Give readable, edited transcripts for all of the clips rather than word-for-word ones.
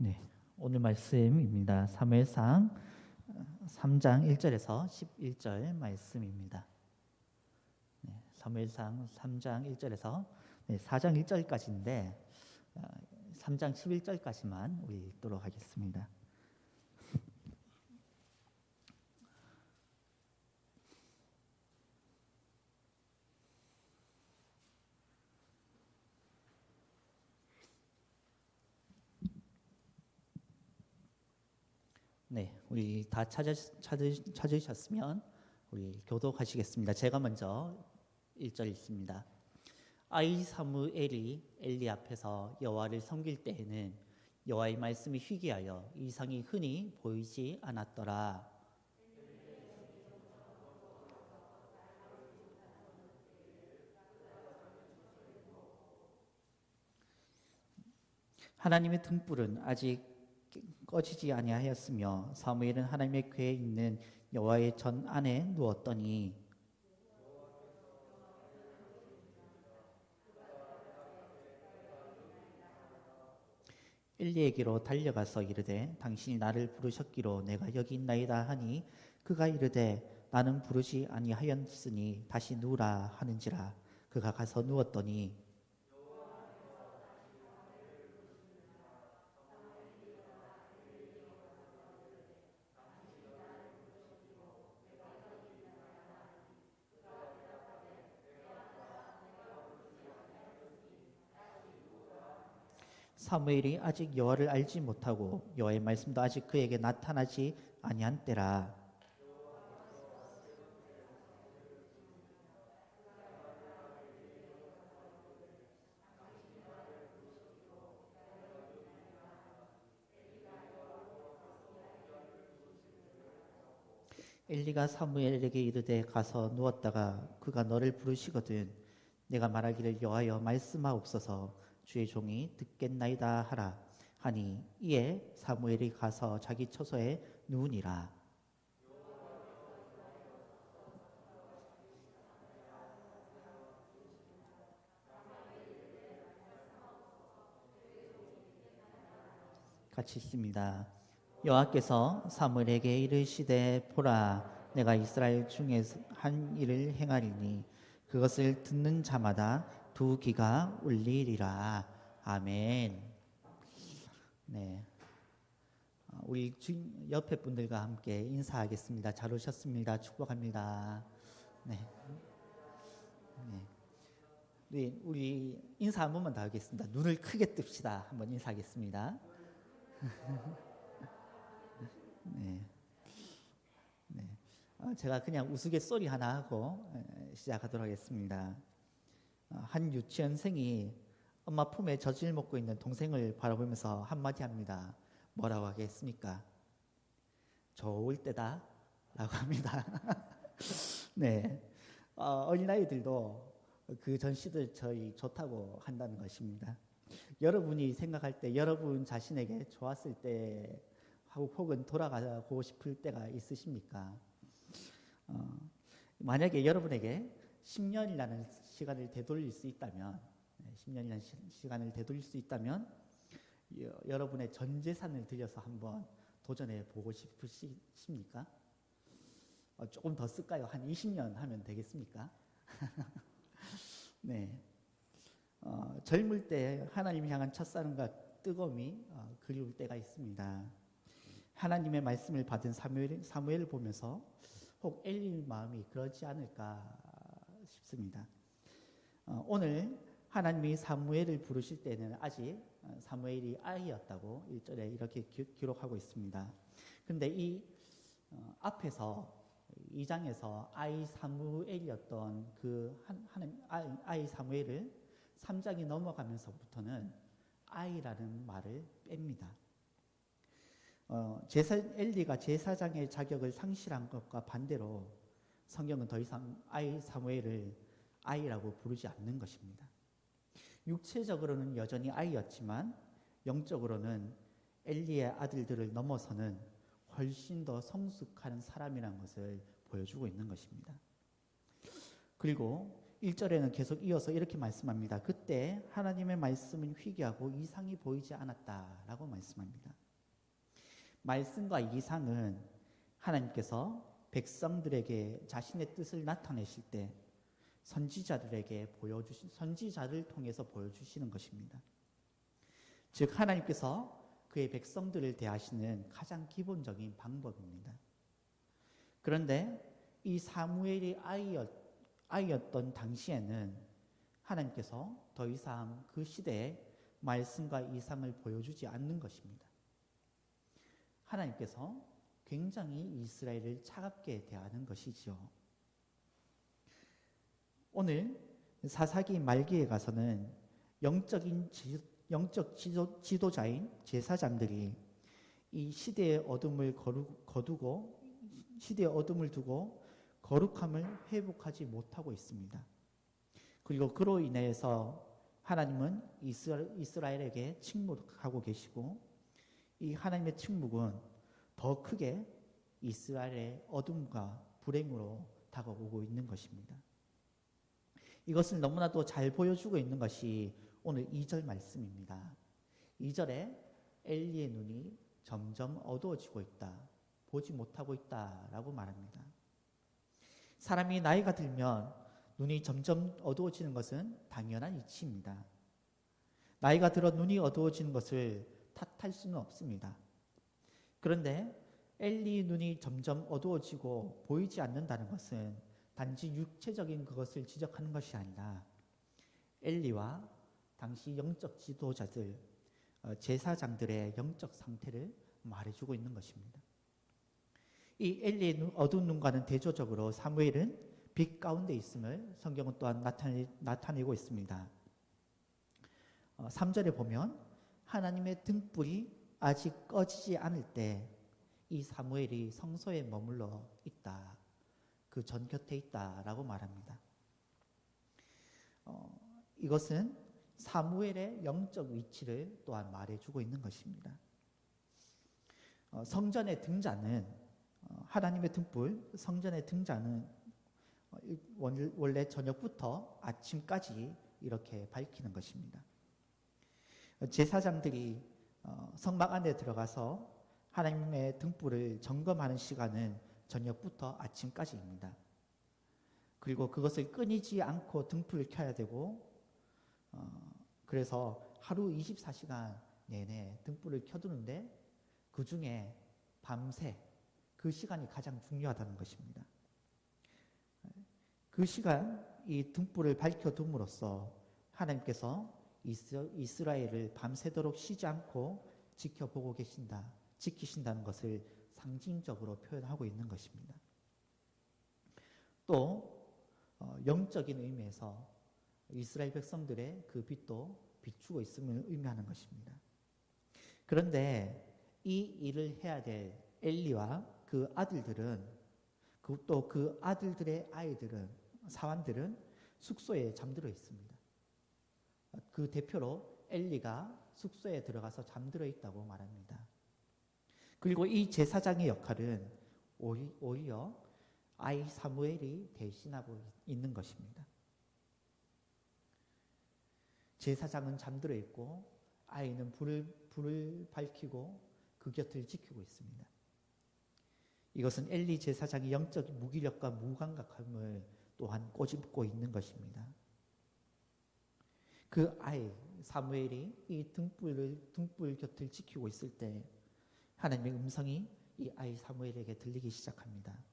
네, 오늘 말씀입니다. 사무엘상 3장 1절에서 11절 말씀입니다. 네, 사무엘상 3장 1절에서 4장 1절까지인데 3장 11절까지만 우리 읽도록 하겠습니다. 네, 우리 다 찾으셨으면 우리 교독하시겠습니다. 제가 먼저 1절 읽습니다. 아이 사무엘이 엘리 앞에서 여호와를 섬길 때에는 여호와의 말씀이 희귀하여 이상이 흔히 보이지 않았더라. 하나님의 등불은 아직 꺼지지 아니하였으며 사무엘은 하나님의 궤에 있는 여호와의 전 안에 누웠더니 엘리에게로 달려가서 이르되 당신이 나를 부르셨기로 내가 여기 있나이다 하니 그가 이르되 나는 부르지 아니하였으니 다시 누우라 하는지라. 그가 가서 누웠더니 사무엘이 아직 여호와를 알지 못하고 여호와의 말씀도 아직 그에게 나타나지 아니한 때라. 엘리가 사무엘에게 이르되 가서 누웠다가 그가 너를 부르시거든 내가 말하기를 여호와여 말씀하옵소서 주의 종이 듣겠나이다 하라 하니 이에 사무엘이 가서 자기 처소에 누우니라. 같이 읽습니다. 여호와께서 사무엘에게 이르시되 보라 내가 이스라엘 중에 한 일을 행하리니 그것을 듣는 자마다 두 귀가 울리리라. 아멘. 네, 우리 옆에 분들과 함께 인사하겠습니다. 잘 오셨습니다. 축복합니다. 네, 네. 우리 인사 한 번만 더 하겠습니다. 눈을 크게 뜹시다. 한번 인사하겠습니다. 네, 네. 제가 그냥 우스갯소리 하나 하고 시작하도록 하겠습니다. 한 유치원생이 엄마 품에 젖을 먹고 있는 동생을 바라보면서 한마디 합니다. 뭐라고 하겠습니까? 좋을 때다 라고 합니다. 네, 어린아이들도 그 전시들 저희 좋다고 한다는 것입니다. 여러분이 생각할 때 여러분 자신에게 좋았을 때 혹은 돌아가고 싶을 때가 있으십니까? 만약에 여러분에게 10년이라는 시간을 되돌릴 수 있다면 10년이라는 시간을 되돌릴 수 있다면 여러분의 전 재산을 들여서 한번 도전해 보고 싶으십니까? 조금 더 쓸까요? 한 20년 하면 되겠습니까? 네, 젊을 때 하나님 향한 첫사랑과 뜨거움이 그리울 때가 있습니다. 하나님의 말씀을 받은 사무엘을 보면서 혹 엘리 마음이 그러지 않을까 싶습니다. 오늘 하나님이 사무엘을 부르실 때는 아직 사무엘이 아이였다고 1절에 이렇게 기록하고 있습니다. 그런데 이 앞에서 2장에서 아이 사무엘이었던 그 아이 사무엘을 3장이 넘어가면서부터는 아이라는 말을 뺍니다. 엘리가 제사장의 자격을 상실한 것과 반대로 성경은 더 이상 아이 사무엘을 아이라고 부르지 않는 것입니다. 육체적으로는 여전히 아이였지만 영적으로는 엘리의 아들들을 넘어서는 훨씬 더 성숙한 사람이라는 것을 보여주고 있는 것입니다. 그리고 1절에는 계속 이어서 이렇게 말씀합니다. 그때 하나님의 말씀은 희귀하고 이상이 보이지 않았다라고 말씀합니다. 말씀과 이상은 하나님께서 백성들에게 자신의 뜻을 나타내실 때 선지자를 통해서 보여주시는 것입니다. 즉 하나님께서 그의 백성들을 대하시는 가장 기본적인 방법입니다. 그런데 이 사무엘이 아이였던 당시에는 하나님께서 더 이상 그 시대에 말씀과 이상을 보여주지 않는 것입니다. 하나님께서 굉장히 이스라엘을 차갑게 대하는 것이지요. 오늘 사사기 말기에 가서는 영적 지도자인 제사장들이 이 시대의 어둠을 두고 거룩함을 회복하지 못하고 있습니다. 그리고 그로 인해서 하나님은 이스라엘에게 침묵하고 계시고 이 하나님의 침묵은 더 크게 이스라엘의 어둠과 불행으로 다가오고 있는 것입니다. 이것을 너무나도 잘 보여주고 있는 것이 오늘 2절 말씀입니다. 2절에 엘리의 눈이 점점 어두워지고 있다, 보지 못하고 있다라고 말합니다. 사람이 나이가 들면 눈이 점점 어두워지는 것은 당연한 이치입니다. 나이가 들어 눈이 어두워지는 것을 탓할 수는 없습니다. 그런데 엘리의 눈이 점점 어두워지고 보이지 않는다는 것은 단지 육체적인 그것을 지적하는 것이 아니라 엘리와 당시 영적 지도자들, 제사장들의 영적 상태를 말해주고 있는 것입니다. 이 엘리의 어두운 눈과는 대조적으로 사무엘은 빛 가운데 있음을 성경은 또한 나타내고 있습니다. 3절에 보면 하나님의 등불이 아직 꺼지지 않을 때 이 사무엘이 성소에 머물러 있다, 그 전 곁에 있다라고 말합니다. 이것은 사무엘의 영적 위치를 또한 말해주고 있는 것입니다. 성전의 등잔은 하나님의 등불, 성전의 등잔은 원래 저녁부터 아침까지 이렇게 밝히는 것입니다. 제사장들이 성막 안에 들어가서 하나님의 등불을 점검하는 시간은 저녁부터 아침까지입니다. 그리고 그것을 끊이지 않고 등불을 켜야 되고, 그래서 하루 24시간 내내 등불을 켜두는데 그 중에 밤새 그 시간이 가장 중요하다는 것입니다. 그 시간 이 등불을 밝혀둠으로써 하나님께서 이스라엘을 밤새도록 쉬지 않고 지키신다는 것을 상징적으로 표현하고 있는 것입니다. 또 영적인 의미에서 이스라엘 백성들의 그 빛도 비추고 있음을 의미하는 것입니다. 그런데 이 일을 해야 될 엘리와 그 아들들은, 또 그 아들들의 아이들은, 사환들은 숙소에 잠들어 있습니다. 그 대표로 엘리가 숙소에 들어가서 잠들어 있다고 말합니다. 그리고 이 제사장의 역할은 오히려 아이 사무엘이 대신하고 있는 것입니다. 제사장은 잠들어 있고 아이는 불을 밝히고 그 곁을 지키고 있습니다. 이것은 엘리 제사장의 영적 무기력과 무감각함을 또한 꼬집고 있는 것입니다. 그 아이 사무엘이 이 등불 곁을 지키고 있을 때 하나님의 음성이 이 아이 사무엘에게 들리기 시작합니다.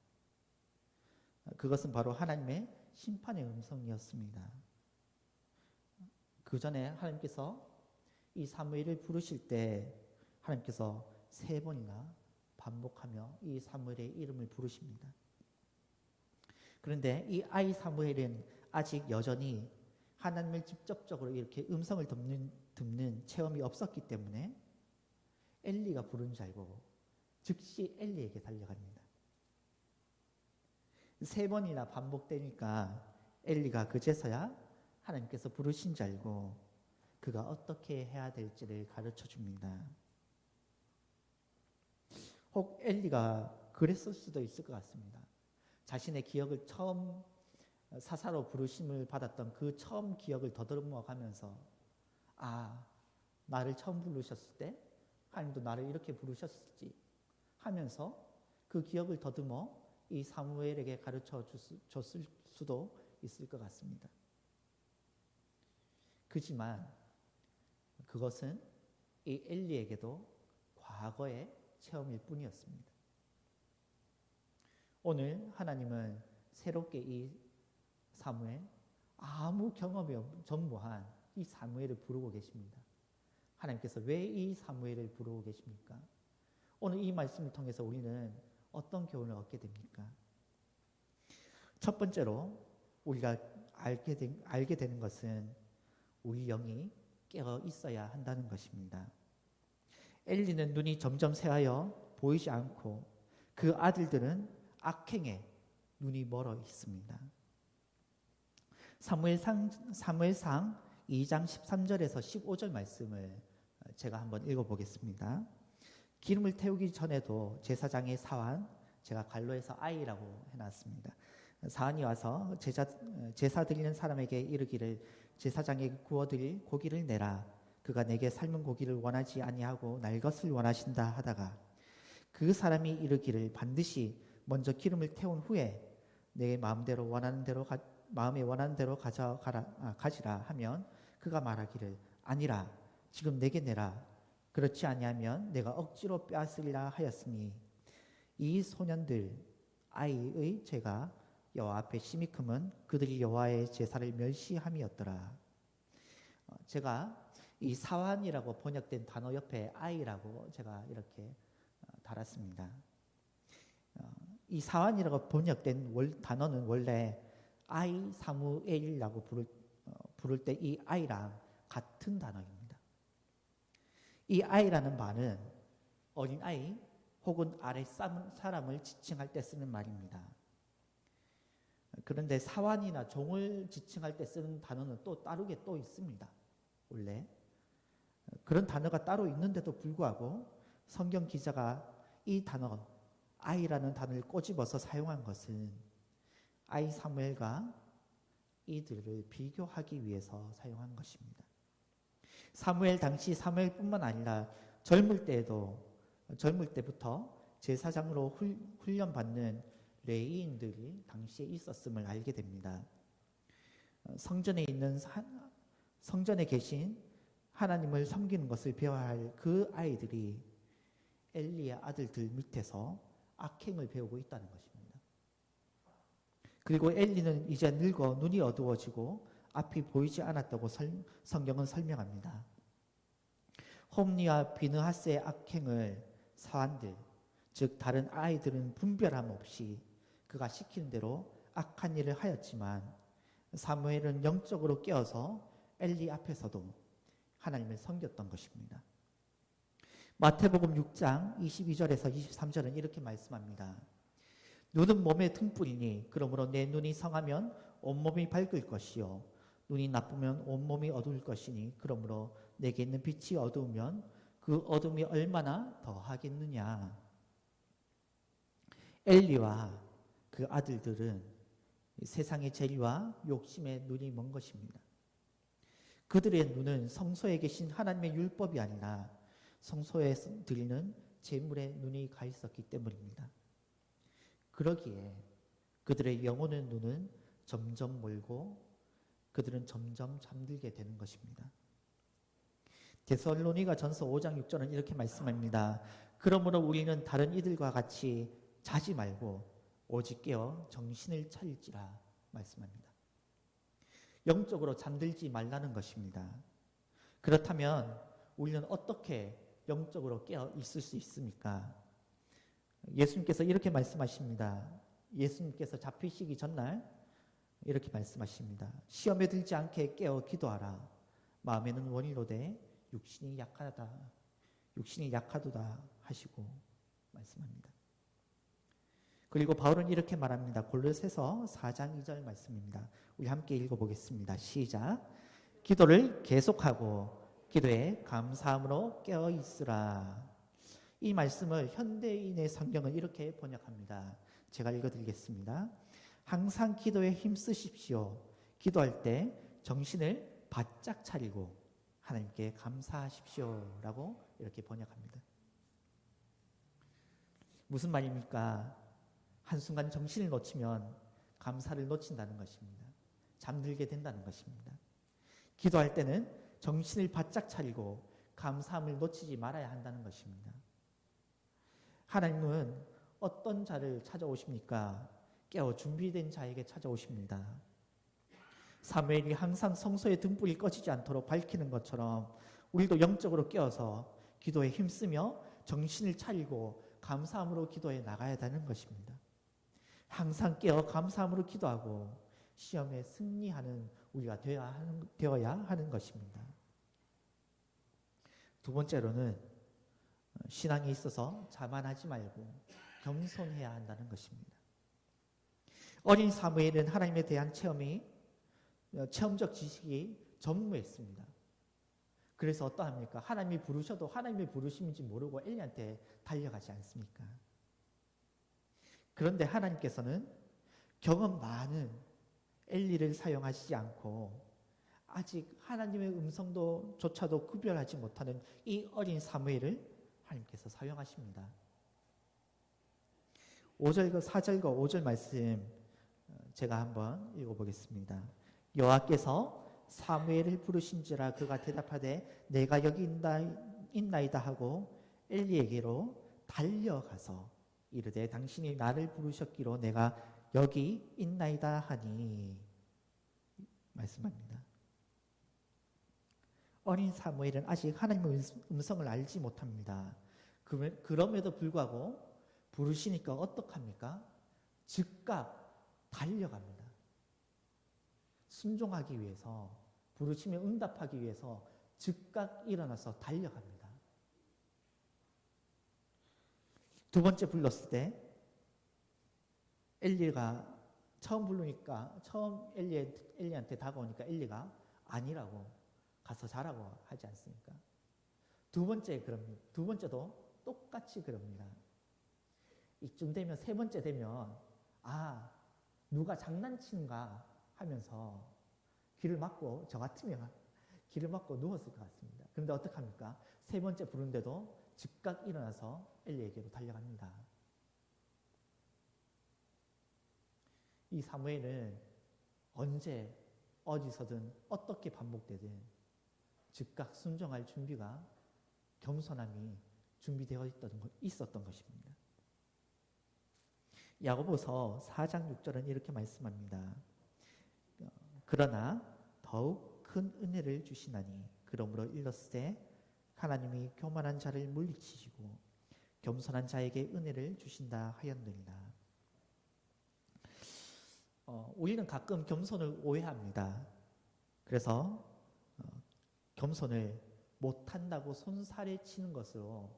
그것은 바로 하나님의 심판의 음성이었습니다. 그 전에 하나님께서 이 사무엘을 부르실 때 하나님께서 3번이나 반복하며 이 사무엘의 이름을 부르십니다. 그런데 이 아이 사무엘은 아직 여전히 하나님을 직접적으로 이렇게 음성을 듣는 체험이 없었기 때문에 엘리가 부른 줄 알고 즉시 엘리에게 달려갑니다. 3번이나 반복되니까 엘리가 그제서야 하나님께서 부르신 줄 알고 그가 어떻게 해야 될지를 가르쳐 줍니다. 혹 엘리가 그랬을 수도 있을 것 같습니다. 자신의 기억을 처음 사사로 부르심을 받았던 그 처음 기억을 더듬어 가면서 나를 처음 부르셨을 때 하나님도 나를 이렇게 부르셨을지 하면서 그 기억을 더듬어 이 사무엘에게 가르쳐 줬을 수도 있을 것 같습니다. 그지만 그것은 이 엘리에게도 과거의 체험일 뿐이었습니다. 오늘 하나님은 새롭게 이 사무엘, 아무 경험이 전무한 이 사무엘을 부르고 계십니다. 하나님께서 왜 이 사무엘을 부르고 계십니까? 오늘 이 말씀을 통해서 우리는 어떤 교훈을 얻게 됩니까? 첫 번째로 우리가 알게 되는 것은 우리 영이 깨어 있어야 한다는 것입니다. 엘리는 눈이 점점 새하여 보이지 않고 그 아들들은 악행에 눈이 멀어 있습니다. 사무엘상 2장 13절에서 15절 말씀을 제가 한번 읽어보겠습니다. 기름을 태우기 전에도 제사장의 사환, 제가 갈로에서 아이라고 해놨습니다. 사환이 와서 제사 드리는 사람에게 이르기를 제사장에게 구워드릴 고기를 내라. 그가 내게 삶은 고기를 원하지 아니하고 날 것을 원하신다 하다가 그 사람이 이르기를 반드시 먼저 기름을 태운 후에 내 마음에 원하는 대로 가지라 하면 그가 말하기를 아니라 지금 내게 내라. 그렇지 아니하면 내가 억지로 빼앗으리라 하였으니 이 소년들 아이의 죄가 여호와 앞에 심히 크면 그들이 여호와의 제사를 멸시함이었더라. 제가 이 사환이라고 번역된 단어 옆에 아이라고 제가 이렇게 달았습니다. 이 사환이라고 번역된 단어는 원래 아이 사무엘이라고 부를 때 이 아이랑 같은 단어입니다. 이 아이라는 말은 어린 아이 혹은 아래 사람을 지칭할 때 쓰는 말입니다. 그런데 사환이나 종을 지칭할 때 쓰는 단어는 또 다르게 또 있습니다. 원래 그런 단어가 따로 있는데도 불구하고 성경 기자가 이 단어 아이라는 단어를 꼬집어서 사용한 것은 아이 사무엘과 이들을 비교하기 위해서 사용한 것입니다. 사무엘 당시 사무엘뿐만 아니라 젊을 때부터 제사장으로 훈련받는 레위인들이 당시에 있었음을 알게 됩니다. 성전에 계신 하나님을 섬기는 것을 배워야 할 그 아이들이 엘리의 아들들 밑에서 악행을 배우고 있다는 것입니다. 그리고 엘리는 이제 늙어 눈이 어두워지고 앞이 보이지 않았다고 성경은 설명합니다. 홈리와 비느하스의 악행을 사환들, 즉 다른 아이들은 분별함 없이 그가 시키는 대로 악한 일을 하였지만 사무엘은 영적으로 깨어서 엘리 앞에서도 하나님을 섬겼던 것입니다. 마태복음 6장 22절에서 23절은 이렇게 말씀합니다. 눈은 몸의 등불이니 그러므로 내 눈이 성하면 온몸이 밝을 것이요 눈이 나쁘면 온몸이 어두울 것이니 그러므로 내게 있는 빛이 어두우면 그 어둠이 얼마나 더하겠느냐. 엘리와 그 아들들은 세상의 재리와 욕심에 눈이 먼 것입니다. 그들의 눈은 성소에 계신 하나님의 율법이 아니라 성소에 드리는 제물에 눈이 가 있었기 때문입니다. 그러기에 그들의 영혼의 눈은 점점 멀고 그들은 점점 잠들게 되는 것입니다. 데살로니가 전서 5장 6절은 이렇게 말씀합니다. 그러므로 우리는 다른 이들과 같이 자지 말고 오직 깨어 정신을 차릴지라 말씀합니다. 영적으로 잠들지 말라는 것입니다. 그렇다면 우리는 어떻게 영적으로 깨어 있을 수 있습니까? 예수님께서 이렇게 말씀하십니다. 예수님께서 잡히시기 전날 이렇게 말씀하십니다. 시험에 들지 않게 깨어 기도하라. 마음에는 원이로되 육신이 약하도다 하시고 말씀합니다. 그리고 바울은 이렇게 말합니다. 골로새서 4장 2절 말씀입니다. 우리 함께 읽어보겠습니다. 시작. 기도를 계속하고 기도에 감사함으로 깨어 있으라. 이 말씀을 현대인의 성경은 이렇게 번역합니다. 제가 읽어드리겠습니다. 항상 기도에 힘쓰십시오. 기도할 때 정신을 바짝 차리고 하나님께 감사하십시오. 라고 이렇게 번역합니다. 무슨 말입니까? 한순간 정신을 놓치면 감사를 놓친다는 것입니다. 잠들게 된다는 것입니다. 기도할 때는 정신을 바짝 차리고 감사함을 놓치지 말아야 한다는 것입니다. 하나님은 어떤 자를 찾아오십니까? 깨어 준비된 자에게 찾아오십니다. 사무엘이 항상 성소의 등불이 꺼지지 않도록 밝히는 것처럼 우리도 영적으로 깨어서 기도에 힘쓰며 정신을 차리고 감사함으로 기도해 나가야 되는 것입니다. 항상 깨어 감사함으로 기도하고 시험에 승리하는 우리가 되어야 하는 것입니다. 두 번째로는 신앙에 있어서 자만하지 말고 겸손해야 한다는 것입니다. 어린 사무엘은 하나님에 대한 체험적 지식이 전무했습니다. 그래서 어떠합니까? 하나님이 부르셔도 하나님의 부르심인지 모르고 엘리한테 달려가지 않습니까? 그런데 하나님께서는 경험 많은 엘리를 사용하시지 않고 아직 하나님의 음성조차도 구별하지 못하는 이 어린 사무엘을 하나님께서 사용하십니다. 4절과 5절 말씀 제가 한번 읽어보겠습니다. 여호와께서 사무엘을 부르신지라 그가 대답하되 내가 여기 있나이다 하고 엘리에게로 달려가서 이르되 당신이 나를 부르셨기로 내가 여기 있나이다 하니 말씀합니다. 어린 사무엘은 아직 하나님의 음성을 알지 못합니다. 그럼에도 불구하고 부르시니까 어떡합니까? 즉각 달려갑니다. 순종하기 위해서, 부르심에 응답하기 위해서 즉각 일어나서 달려갑니다. 두 번째 불렀을 때 엘리가 처음 부르니까 처음 엘리한테 다가오니까 엘리가 아니라고 가서 자라고 하지 않습니까? 두 번째도 똑같이 그럽니다. 이쯤 되면 세 번째 되면 누가 장난치는가 하면서 저 같으면 길을 막고 누웠을 것 같습니다. 그런데 어떡합니까? 세 번째 부른데도 즉각 일어나서 엘리에게로 달려갑니다. 이 사무엘은 언제 어디서든 어떻게 반복되든 즉각 순종할 준비가 겸손함이 준비되어 있었던 것입니다. 야고보서 4장 6절은 이렇게 말씀합니다. 그러나 더욱 큰 은혜를 주시나니 그러므로 일렀으되 하나님이 교만한 자를 물리치시고 겸손한 자에게 은혜를 주신다 하였느니라. 우리는 가끔 겸손을 오해합니다. 그래서 겸손을 못한다고 손살에 치는 것으로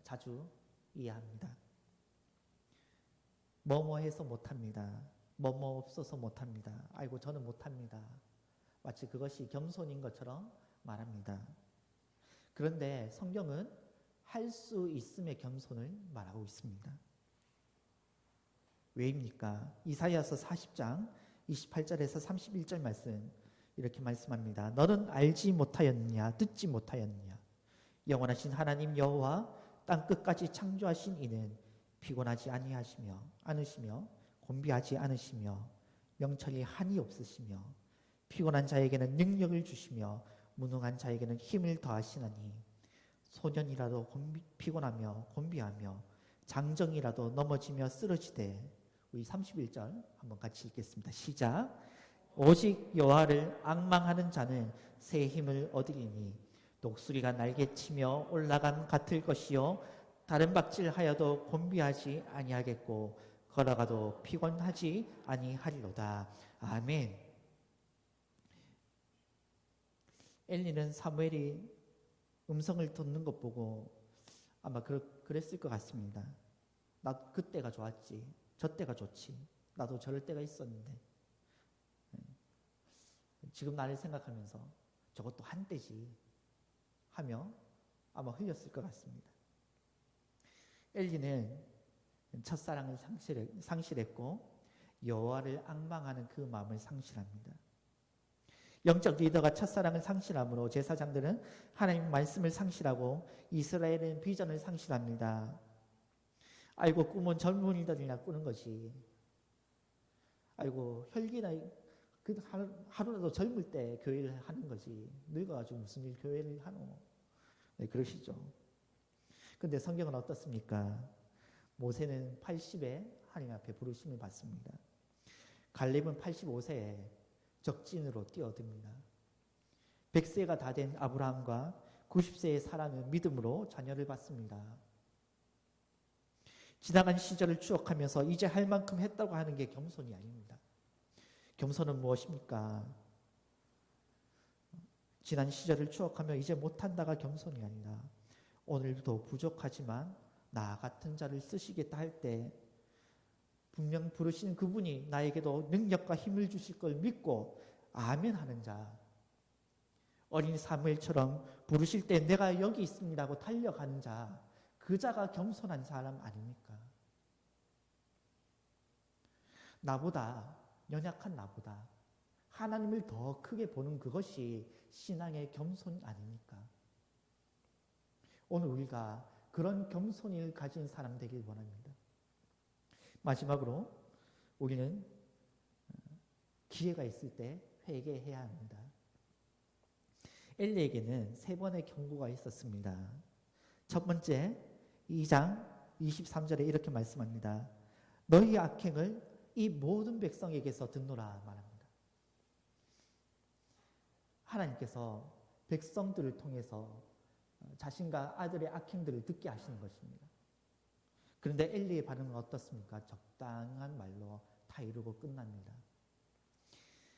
자주 이해합니다. 뭐뭐해서 못합니다. 뭐뭐 없어서 못합니다. 아이고 저는 못합니다. 마치 그것이 겸손인 것처럼 말합니다. 그런데 성경은 할 수 있음의 겸손을 말하고 있습니다. 왜입니까? 이사야서 40장 28절에서 31절 말씀 이렇게 말씀합니다. 너는 알지 못하였느냐 듣지 못하였느냐 영원하신 하나님 여호와 땅끝까지 창조하신 이는 피곤하지 않으시며 곤비하지 않으시며 명철이 한이 없으시며 피곤한 자에게는 능력을 주시며 무능한 자에게는 힘을 더하시나니 소년이라도 피곤하며 곤비하며 장정이라도 넘어지며 쓰러지되 우리 31절 한번 같이 읽겠습니다. 시작. 오직 여호와를 앙망하는 자는 새 힘을 얻으리니 독수리가 날개치며 올라간 같을 것이요 다른 박질하여도 곤비하지 아니하겠고 걸어가도 피곤하지 아니하리로다. 아멘. 엘리는 사무엘이 음성을 듣는 것 보고 아마 그랬을 것 같습니다. 나 그때가 좋았지. 저 때가 좋지. 나도 저럴 때가 있었는데 지금 나를 생각하면서 저것도 한때지 하며 아마 흘렸을 것 같습니다. 엘리는 첫사랑을 상실했고 여호와를 앙망하는 그 마음을 상실합니다. 영적 리더가 첫사랑을 상실함으로 제사장들은 하나님 말씀을 상실하고 이스라엘은 비전을 상실합니다. 아이고 꿈은 젊은이들이나 꾸는 것이, 아이고 혈기나 그 하루라도 젊을 때 교회를 하는 거지 늙어가지고 무슨 일 교회를 하노. 네, 그러시죠. 근데 성경은 어떻습니까? 모세는 80에 하나님 앞에 부르심을 받습니다. 갈렙은 85세에 적진으로 뛰어듭니다. 100세가 다 된 아브라함과 90세의 사라는 믿음으로 자녀를 받습니다. 지나간 시절을 추억하면서 이제 할 만큼 했다고 하는 게 겸손이 아닙니다. 겸손은 무엇입니까? 지난 시절을 추억하며 이제 못한다가 겸손이 아니라 오늘도 부족하지만 나 같은 자를 쓰시겠다 할 때 분명 부르신 그분이 나에게도 능력과 힘을 주실 걸 믿고 아멘 하는 자, 어린 사무엘처럼 부르실 때 내가 여기 있습니다 하고 달려가는 자, 그 자가 겸손한 사람 아닙니까? 나보다, 연약한 나보다 하나님을 더 크게 보는 그것이 신앙의 겸손 아닙니까? 오늘 우리가 그런 겸손을 가진 사람 되길 원합니다. 마지막으로 우리는 기회가 있을 때 회개해야 합니다. 엘리에게는 3번의 경고가 있었습니다. 첫 번째, 2장 23절에 이렇게 말씀합니다. 너희 악행을 이 모든 백성에게서 듣노라 말합니다. 하나님께서 백성들을 통해서 자신과 아들의 악행들을 듣게 하시는 것입니다. 그런데 엘리의 반응은 어떻습니까? 적당한 말로 다 이루고 끝납니다.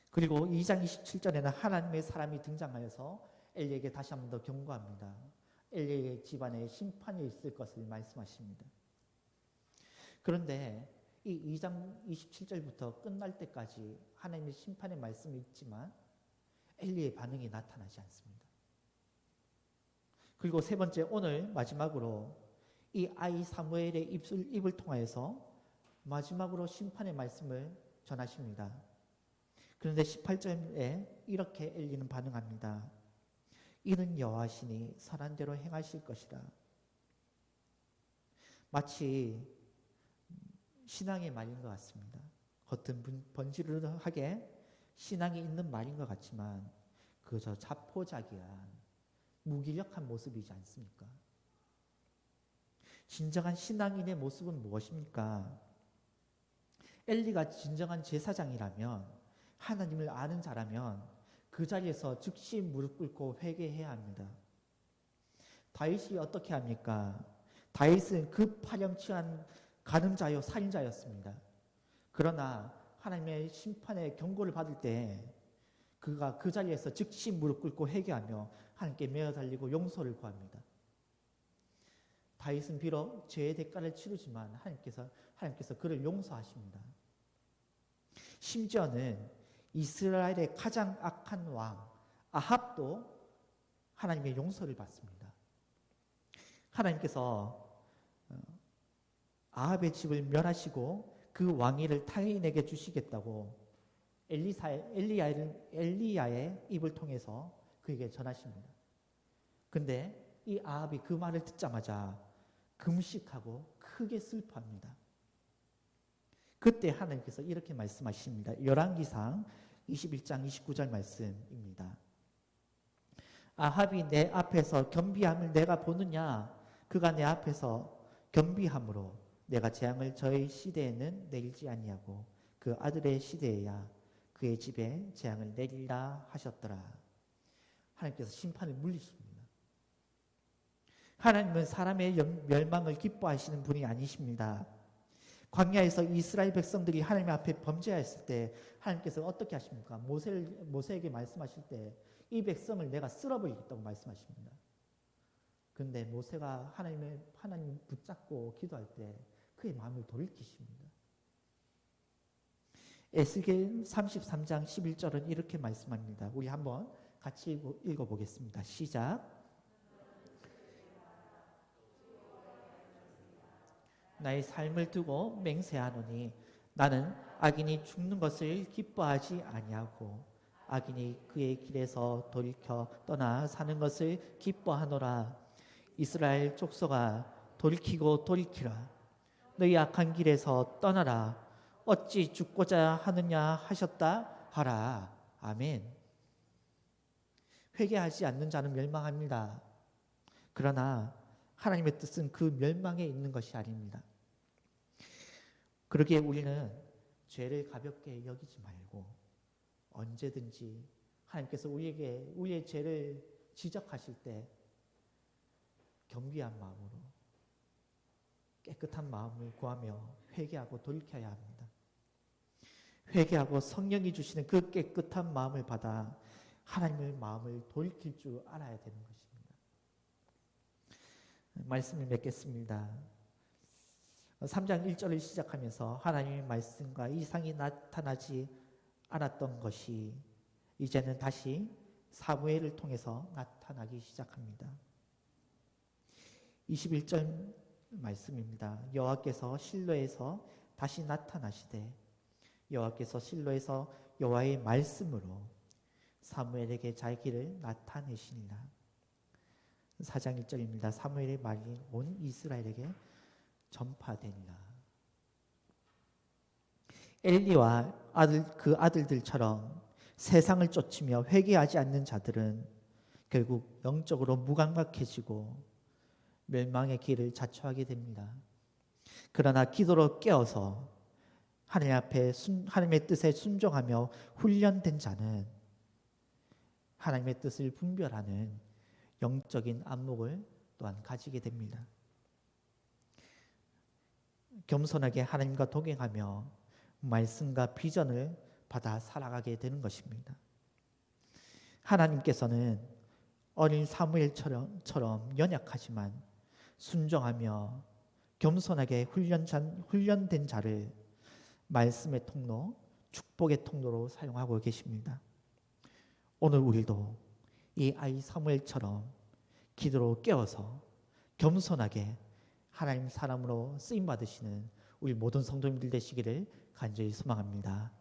그리고 2장 27절에는 하나님의 사람이 등장하여서 엘리에게 다시 한 번 더 경고합니다. 엘리의 집안에 심판이 있을 것을 말씀하십니다. 그런데 이 2장 27절부터 끝날 때까지 하나님의 심판의 말씀이 있지만 엘리의 반응이 나타나지 않습니다. 그리고 세 번째, 오늘 마지막으로 이 아이 사무엘의 입을 통하여서 마지막으로 심판의 말씀을 전하십니다. 그런데 18절에 이렇게 엘리는 반응합니다. 이는 여호와시니 선한 대로 행하실 것이라. 마치 신앙의 말인 것 같습니다. 겉은 번지르르하게 신앙이 있는 말인 것 같지만 그저 자포자기한 무기력한 모습이지 않습니까? 진정한 신앙인의 모습은 무엇입니까? 엘리가 진정한 제사장이라면, 하나님을 아는 자라면 그 자리에서 즉시 무릎 꿇고 회개해야 합니다. 다윗이 어떻게 합니까? 다윗은 급파렴치한 간음자요 살인자였습니다. 그러나 하나님의 심판의 경고를 받을 때 그가 그 자리에서 즉시 무릎 꿇고 회개하며 하나님께 매어 달리고 용서를 구합니다. 다윗은 비록 죄의 대가를 치르지만 하나님께서 그를 용서하십니다. 심지어는 이스라엘의 가장 악한 왕 아합도 하나님의 용서를 받습니다. 하나님께서 아합의 집을 멸하시고 그 왕위를 타인에게 주시겠다고 엘리야의 입을 통해서 그에게 전하십니다. 근데 이 아합이 그 말을 듣자마자 금식하고 크게 슬퍼합니다. 그때 하나님께서 이렇게 말씀하십니다. 열왕기상 21장 29절 말씀입니다. 아합이 내 앞에서 겸비함을 내가 보느냐? 그가 내 앞에서 겸비함으로 내가 재앙을 저의 시대에는 내리지 아니하고 그 아들의 시대에야 그의 집에 재앙을 내리라 하셨더라. 하나님께서 심판을 물리십니다. 하나님은 사람의 멸망을 기뻐하시는 분이 아니십니다. 광야에서 이스라엘 백성들이 하나님 앞에 범죄했을 때 하나님께서 어떻게 하십니까? 모세에게 말씀하실 때 이 백성을 내가 쓸어버리겠다고 말씀하십니다. 그런데 모세가 하나님 붙잡고 기도할 때 그의 마음을 돌이키십니다. 에스겔 33장 11절은 이렇게 말씀합니다. 우리 한번 같이 읽어보겠습니다. 시작. 나의 삶을 두고 맹세하노니 나는 악인이 죽는 것을 기뻐하지 아니하고 악인이 그의 길에서 돌이켜 떠나 사는 것을 기뻐하노라. 이스라엘 족속아 돌이키고 돌이키라. 너희 악한 길에서 떠나라. 어찌 죽고자 하느냐 하셨다 하라. 아멘. 회개하지 않는 자는 멸망합니다. 그러나 하나님의 뜻은 그 멸망에 있는 것이 아닙니다. 그러기에 우리는 죄를 가볍게 여기지 말고 언제든지 하나님께서 우리의 죄를 지적하실 때 겸비한 마음으로 깨끗한 마음을 구하며 회개하고 돌이켜야 합니다. 회개하고 성령이 주시는 그 깨끗한 마음을 받아 하나님의 마음을 돌이킬 줄 알아야 되는 것입니다. 말씀을 맺겠습니다. 3장 1절을 시작하면서 하나님의 말씀과 이상이 나타나지 않았던 것이 이제는 다시 사무엘을 통해서 나타나기 시작합니다. 21절 말씀입니다. 여호와께서 실로에서 다시 나타나시되 여호와께서 실로에서 여호와의 말씀으로 사무엘에게 자기를 나타내시니라. 4장 1절입니다. 사무엘의 말이 온 이스라엘에게 전파되니라. 엘리와 그 아들들처럼 세상을 쫓으며 회개하지 않는 자들은 결국 영적으로 무감각해지고 멸망의 길을 자초하게 됩니다. 그러나 기도로 깨어서 하나님 앞에 하나님의 뜻에 순종하며 훈련된 자는 하나님의 뜻을 분별하는 영적인 안목을 또한 가지게 됩니다. 겸손하게 하나님과 동행하며 말씀과 비전을 받아 살아가게 되는 것입니다. 하나님께서는 어린 사무엘처럼 연약하지만 순종하며 겸손하게 훈련된 자를 말씀의 통로, 축복의 통로로 사용하고 계십니다. 오늘 우리도 이 아이 사무엘처럼 기도로 깨어서 겸손하게 하나님 사람으로 쓰임 받으시는 우리 모든 성도님들 되시기를 간절히 소망합니다.